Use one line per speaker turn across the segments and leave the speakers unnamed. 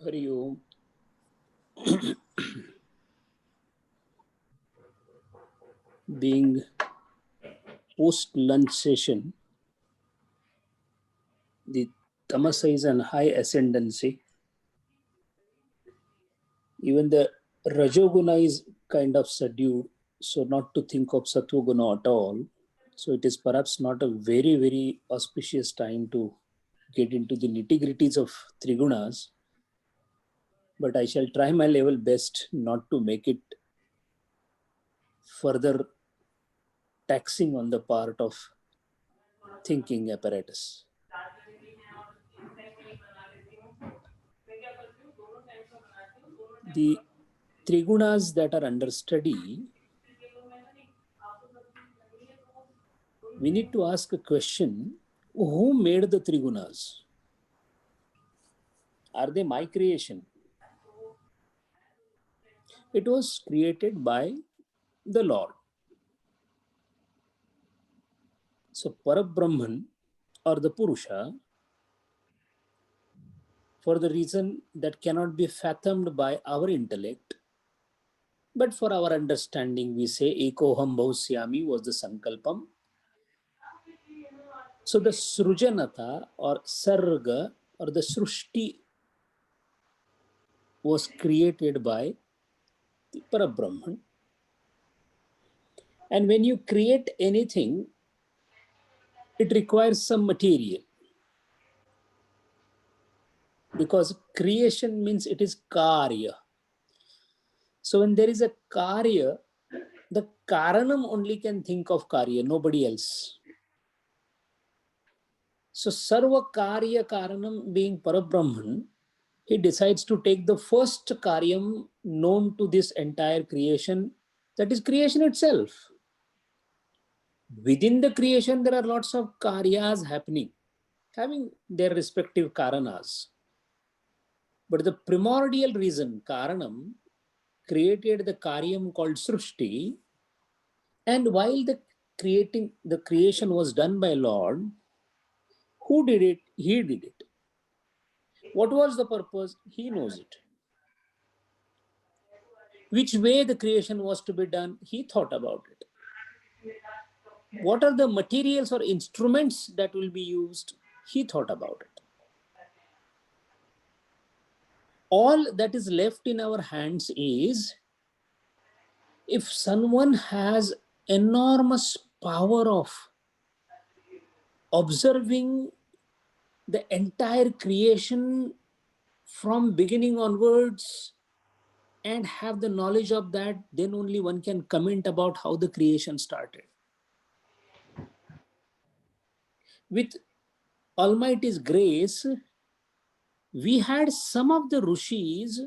Hari Om. Being post lunch session, the tamasa is an high ascendancy. Even the rajoguna is kind of subdued, so not to think of sattvaguna at all. So it is perhaps not a very, very auspicious time to get into the nitty gritties of trigunas, but I shall try my level best not to make it further taxing on the part of thinking apparatus. The trigunas that are under study, we need to ask a question: who made the trigunas? Are they my creation? It was created by the Lord. So, Parabrahman or the Purusha, for the reason that cannot be fathomed by our intellect, but for our understanding, we say Ekoham Bhavusyami was the Sankalpam. So, the Srujanata or Sarga or the Srushti was created by the Parabrahman. And when you create anything, it requires some material, because creation means it is karya. So when there is a karya, the karanam only can think of karya, nobody else. So sarva karya karanam being Parabrahman, he decides to take the first karyam known to this entire creation, that is creation itself. Within the creation, there are lots of karyas happening, having their respective karanas. But the primordial reason, Karanam, created the Karyam called Srushti, and while the creation was done by Lord, who did it? He did it. What was the purpose? He knows it. Which way the creation was to be done? He thought about it. What are the materials or instruments that will be used? He thought about it. All that is left in our hands is, if someone has enormous power of observing the entire creation from beginning onwards and have the knowledge of that, then only one can comment about how the creation started. With Almighty's grace, we had some of the rishis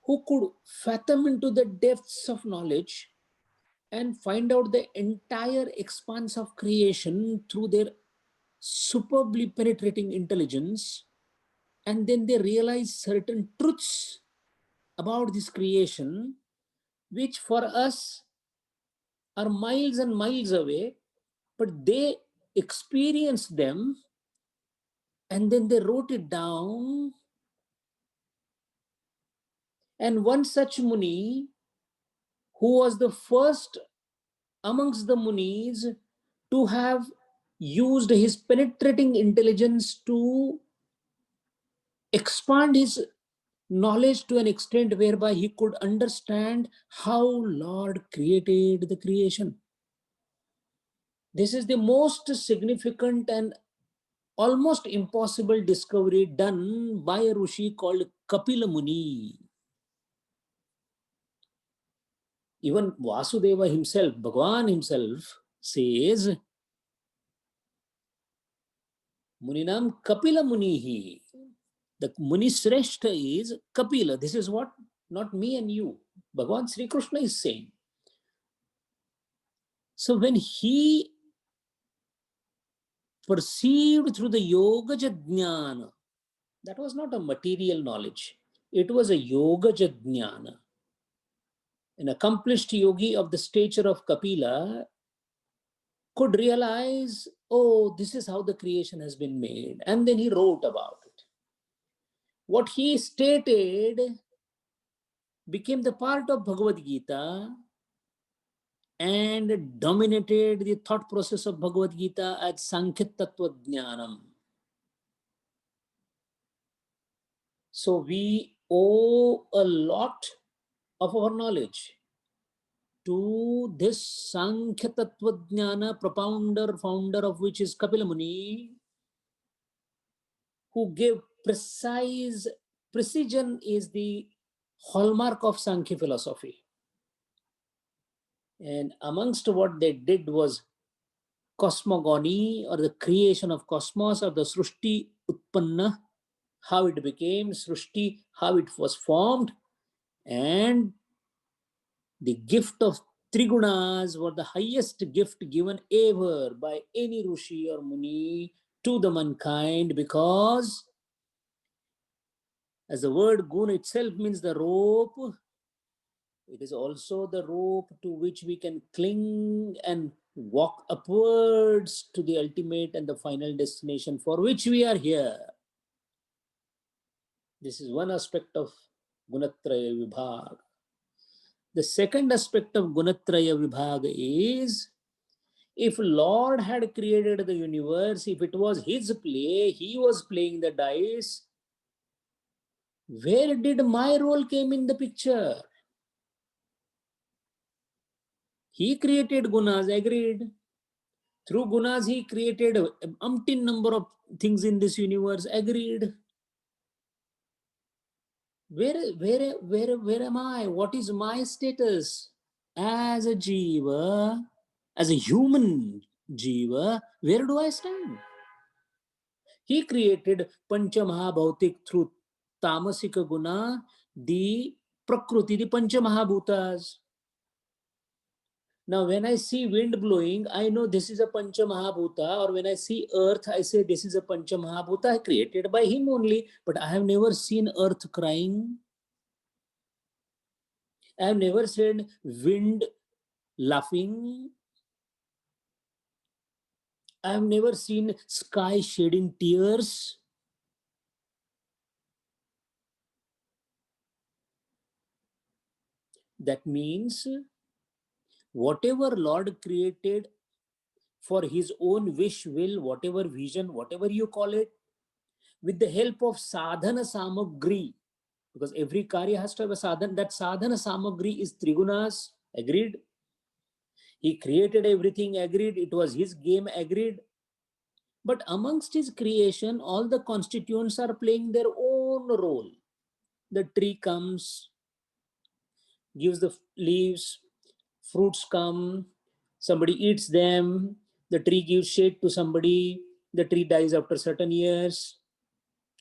who could fathom into the depths of knowledge and find out the entire expanse of creation through their superbly penetrating intelligence, and then they realize certain truths about this creation which for us are miles and miles away, but they experienced them and then they wrote it down. And one such Muni, who was the first amongst the Munis to have used his penetrating intelligence to expand his knowledge to an extent whereby he could understand how Lord created the creation. This is the most significant and almost impossible discovery done by a Rishi called Kapila Muni. Even Vasudeva himself, Bhagavan himself, says, Muninam Kapila Munihi. The Muni Sreshta is Kapila. This is what, not me and you, Bhagavan Sri Krishna is saying. So when he perceived through the yoga jnana, that was not a material knowledge, it was a yoga jnana. An accomplished yogi of the stature of Kapila could realize, oh, this is how the creation has been made. And then he wrote about it. What he stated became the part of Bhagavad Gita and dominated the thought process of Bhagavad Gita as Sankhya Tattva Jnanam. So we owe a lot of our knowledge to this Sankhya Tattva Jnana propounder, founder of which is Kapila Muni, who gave precision is the hallmark of Sankhya philosophy. And amongst what they did was cosmogony, or the creation of cosmos, or the Srushti Utpanna, how it became Srushti, how it was formed, and the gift of Trigunas were the highest gift given ever by any Rishi or Muni to the mankind, because as the word gun itself means the rope, it is also the rope to which we can cling and walk upwards to the ultimate and the final destination for which we are here. This is one aspect of Gunatraya Vibhag. The second aspect of Gunatraya Vibhag is, if Lord had created the universe, if it was his play, he was playing the dice, where did my role came in the picture? He created gunas, agreed. Through gunas, he created an umpteen number of things in this universe, agreed. Where am I? What is my status? As a jiva, as a human jiva, where do I stand? He created Pancha Mahabhautik through Tamasika Guna, the Prakriti, the Pancha Mahabhutas. Now, when I see wind blowing, I know this is a Pancha Mahabhuta, or when I see earth, I say this is a Pancha Mahabhuta created by him only. But I have never seen earth crying. I have never seen wind laughing. I have never seen sky shedding tears. That means whatever Lord created for his own wish, will, whatever vision, whatever you call it, with the help of sadhana samagri, because every karya has to have a sadhana. That sadhana samagri is trigunas, agreed. He created everything, agreed. It was his game, agreed. But amongst his creation, all the constituents are playing their own role. The tree comes, gives the leaves, fruits come, somebody eats them, the tree gives shade to somebody, the tree dies after certain years.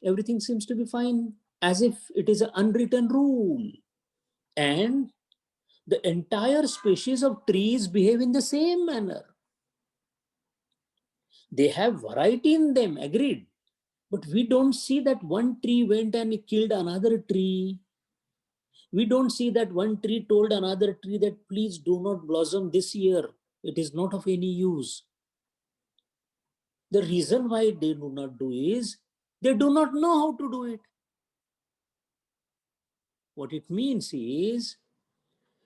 Everything seems to be fine, as if it is an unwritten rule. And the entire species of trees behave in the same manner. They have variety in them, agreed. But we don't see that one tree went and killed another tree. We don't see that one tree told another tree that please do not blossom this year. It is not of any use. The reason why they do not do is they do not know how to do it. What it means is,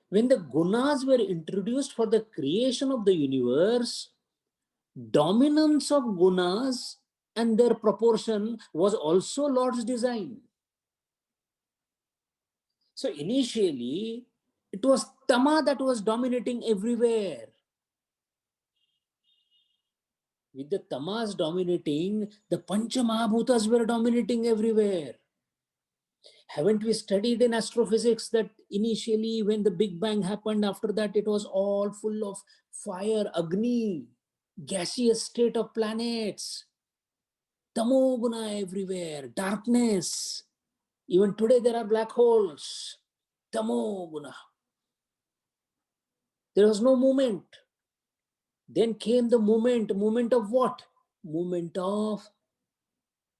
when the gunas were introduced for the creation of the universe, dominance of gunas and their proportion was also Lord's design. So initially, it was Tama that was dominating everywhere. With the Tamas dominating, the Pancha Mahabhutas were dominating everywhere. Haven't we studied in astrophysics that initially when the Big Bang happened, after that it was all full of fire, Agni, gaseous state of planets, Tamoguna everywhere, darkness. Even today there are black holes, Tamoguna. There was no movement. Then came the movement of what? Movement of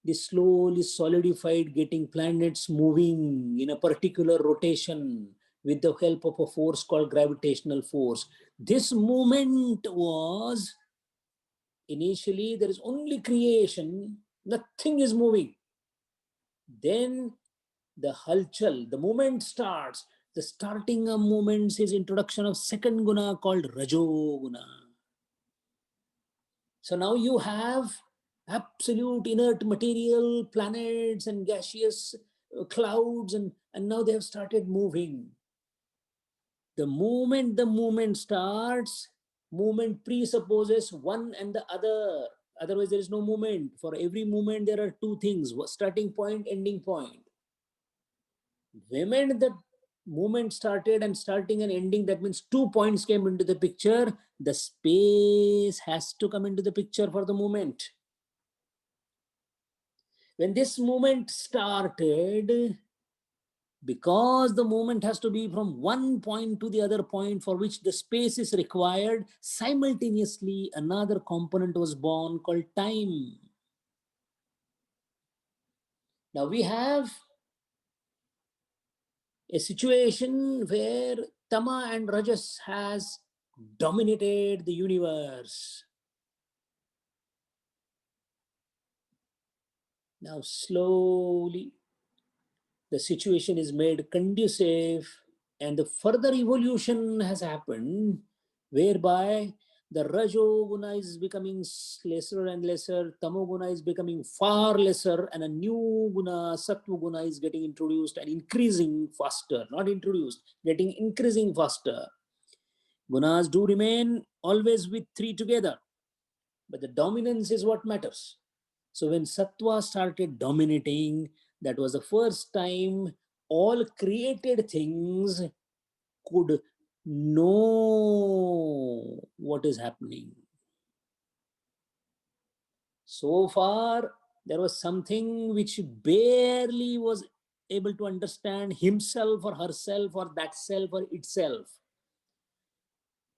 the slowly solidified getting planets moving in a particular rotation with the help of a force called gravitational force. This movement was, initially there is only creation, nothing is moving. Then the halchal, the movement starts. The starting of movements is introduction of second guna called rajo guna. So now you have absolute inert material, planets and gaseous clouds, and now they have started moving. The moment the movement starts, movement presupposes one and the other. Otherwise, there is no movement. For every movement, there are two things: starting point, ending point. The moment the movement started and starting and ending, that means 2 points came into the picture. The space has to come into the picture for the movement. When this movement started, because the movement has to be from one point to the other point for which the space is required, simultaneously another component was born called time. Now we have a situation where Tama and Rajas has dominated the universe. Now slowly the situation is made conducive, and the further evolution has happened whereby the rajoguna is becoming lesser and lesser, tamoguna is becoming far lesser, and a new guna, sattva guna, is getting introduced and increasing faster. Not introduced, getting increasing faster. Gunas do remain always with three together, but the dominance is what matters. So when sattva started dominating, that was the first time all created things could know what is happening. So far, there was something which barely was able to understand himself or herself or that self or itself.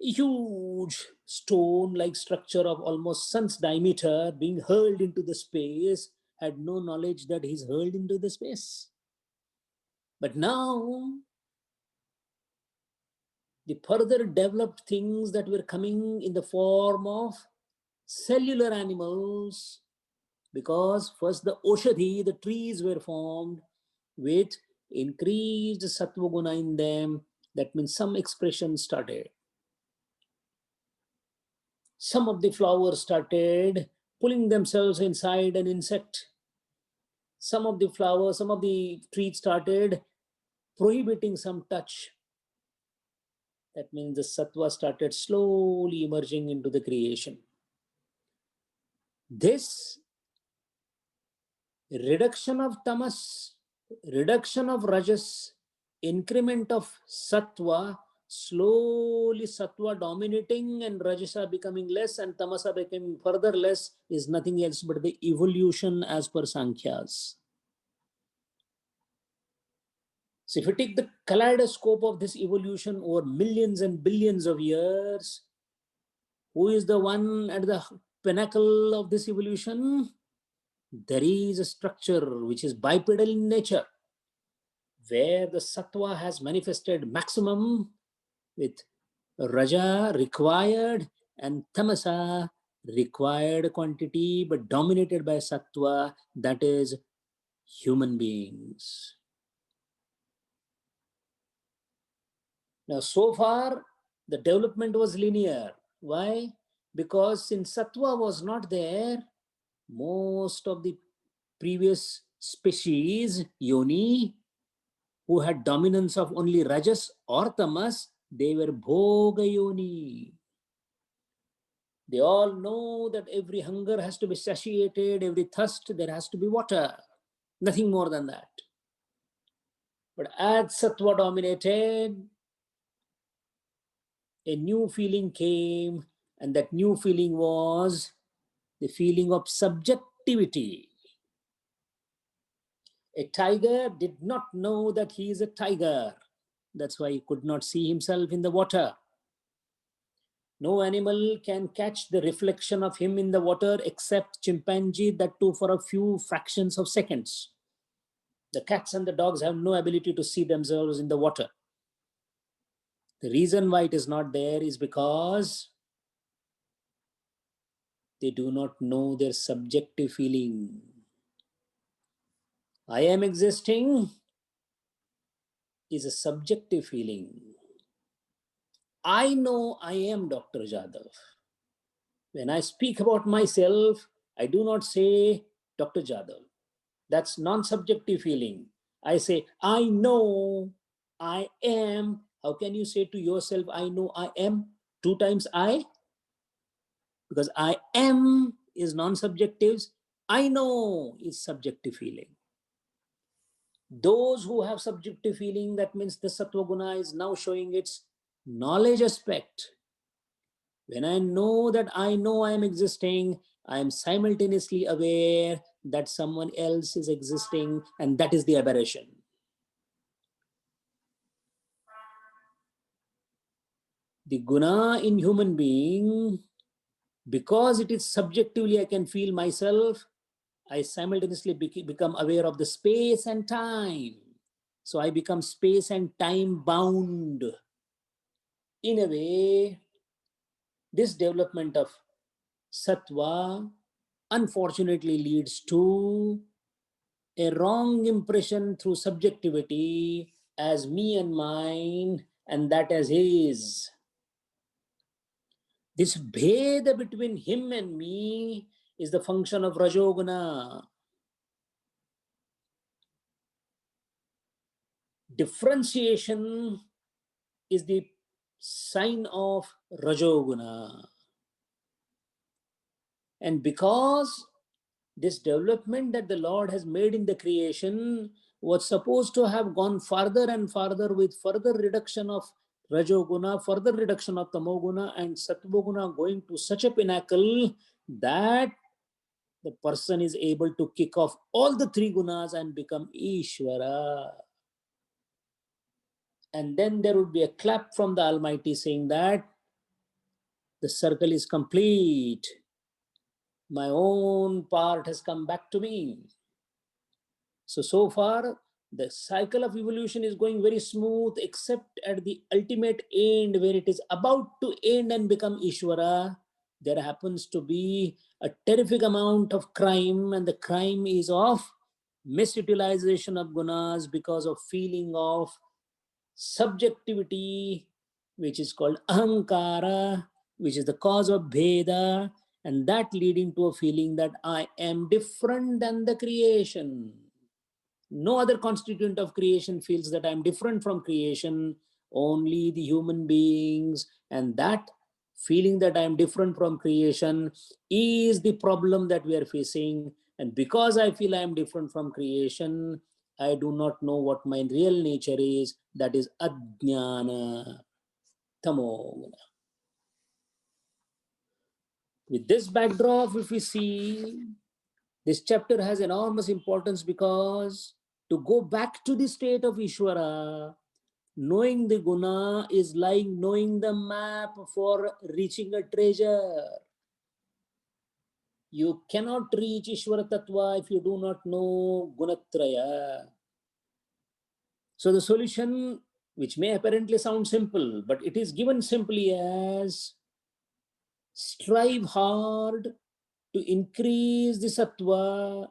A huge stone like structure of almost sun's diameter being hurled into the space had no knowledge that he's hurled into the space. But now the further developed things that were coming in the form of cellular animals, because first the oshadhi, the trees were formed with increased sattva guna in them. That means some expression started. Some of the flowers started pulling themselves inside an insect. Some of the flowers, some of the trees started prohibiting some touch. That means the sattva started slowly emerging into the creation. This reduction of tamas, reduction of rajas, increment of sattva, slowly sattva dominating and rajasa becoming less and tamasa becoming further less, is nothing else but the evolution as per Sankhyas. So if you take the kaleidoscope of this evolution over millions and billions of years, who is the one at the pinnacle of this evolution? There is a structure which is bipedal in nature, where the sattva has manifested maximum with raja required and tamasa required quantity, but dominated by sattva, that is human beings. Now, so far, the development was linear. Why? Because since sattva was not there, most of the previous species, yoni, who had dominance of only rajas or tamas, they were bhoga yoni. They all know that every hunger has to be satiated, every thirst, there has to be water. Nothing more than that. But as sattva dominated, a new feeling came, and that new feeling was the feeling of subjectivity. A tiger did not know that he is a tiger. That's why he could not see himself in the water. No animal can catch the reflection of him in the water except chimpanzee, that too for a few fractions of seconds. The cats and the dogs have no ability to see themselves in the water. The reason why it is not there is because they do not know their subjective feeling. I am existing is a subjective feeling. I know I am Dr. Jadhav. When I speak about myself, I do not say Dr. Jadhav. That's non subjective feeling. I say, I know I am. How can you say to yourself, I know I am? Two times I? Because I am is non subjective. I know is subjective feeling. Those who have subjective feeling, that means the Sattva Guna is now showing its knowledge aspect. When I know I am existing, I am simultaneously aware that someone else is existing, and that is the aberration. The guna in human being, because it is subjectively I can feel myself, I simultaneously become aware of the space and time. So I become space and time bound. In a way, this development of sattva unfortunately leads to a wrong impression through subjectivity as me and mine, and that as his. This bheda between him and me is the function of Rajoguna. Differentiation is the sign of Rajoguna. And because this development that the Lord has made in the creation was supposed to have gone farther and farther with further reduction of Rajoguna, further reduction of Tamoguna, and Sattvoguna going to such a pinnacle that the person is able to kick off all the three gunas and become Ishvara. And then there would be a clap from the Almighty saying that the circle is complete. My own part has come back to me. So far, the cycle of evolution is going very smooth, except at the ultimate end where it is about to end and become Ishvara. There happens to be a terrific amount of crime, and the crime is of misutilization of gunas because of feeling of subjectivity, which is called ahankara, which is the cause of bheda, and that leading to a feeling that I am different than the creation. No other constituent of creation feels that I'm different from creation, only the human beings. And that feeling that I'm different from creation is the problem that we are facing. And because I feel I'm different from creation, I do not know what my real nature is. That is ajnana, tamo. With this backdrop, if we see, this chapter has enormous importance because to go back to the state of Ishvara, knowing the guna is like knowing the map for reaching a treasure. You cannot reach Ishvara Tattva if you do not know Gunatraya. So the solution, which may apparently sound simple, but it is given simply as strive hard to increase the sattva,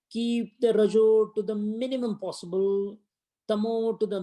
keep the rajo to the minimum possible, tamo to the